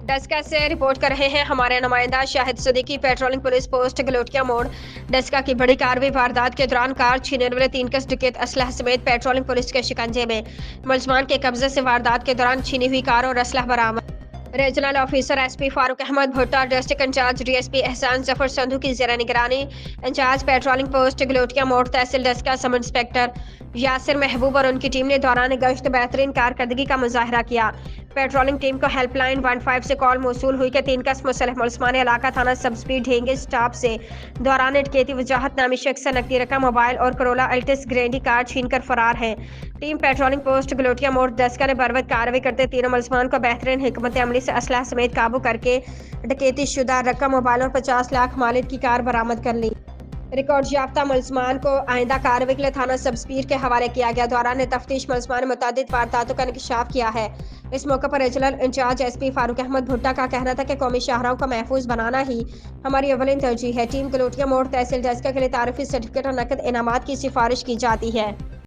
डस्का से रिपोर्ट कर रहे हैं हमारे नुमाइंदा Shahid Siddiqui. Patrolling police post Galotia मोड़ डस्का की बड़ी कार्रवाई वारदात के दौरान कार छीनने वाले 3 कस डकैत असलह समेत पेट्रोलिंग पुलिस के शिकंजे में। मुलजमान के कब्जे से वारदात के दौरान छीनी हुई कार और असलह बरामद। Regional officer SP Farooq Ahmed Bhutta, district in charge DSP एहसान जफर संधू की ज़ेर निगरानी इंचार्ज पेट्रोलिंग पोस्ट गलोटिया मोड़ तहसील डस्का सब इंस्पेक्टर यासिर महबूब और उनकी टीम ने दौरान गश्त बेहतरीन कारकर्दगी का मुजाहरा किया। पेट्रोलिंग टीम को हेल्पलाइन 15 से कॉल मौसूल हुई कि 3 कस मुसलह मुलजमान इलाका थाना सब स्पीड ढेंगे स्टाफ से दौरान डकैती वजाहत नामी शख्स से नकदी रकम, मोबाइल और करोला अल्टिस ग्रैंडी कार छीन कर फरार है। टीम पेट्रोलिंग पोस्ट गलोटिया मोड़ डस्का ने बरवक्त कार्रवाई करते तीनों मुलजमान को बेहतरीन हिकमत अमली से असलह समेत काबू करके डकैती शुदा रकम, मोबाइल और 50 लाख मालिक की कार बरामद कर ली। रिकॉर्ड याफ्ता मुलजमान को आइंदा कार्रवाई के लिए थाना सब स्पीड के हवाले किया गया। दौरान तफ्तीश मुलजमान ने मुतअद्दिद वारदातों का इंकशाफ किया है। इस मौके पर regional incharge SP Farooq Ahmed Bhutta का कहना था कि कौमी शाहराहों को महफूज बनाना ही हमारी अवलिन तरजीह है। टीम गलोटिया मोड़ तहसील डस्का के लिए तारीफी सर्टिफिकेट और नकद इनामात की सिफारिश की जाती है।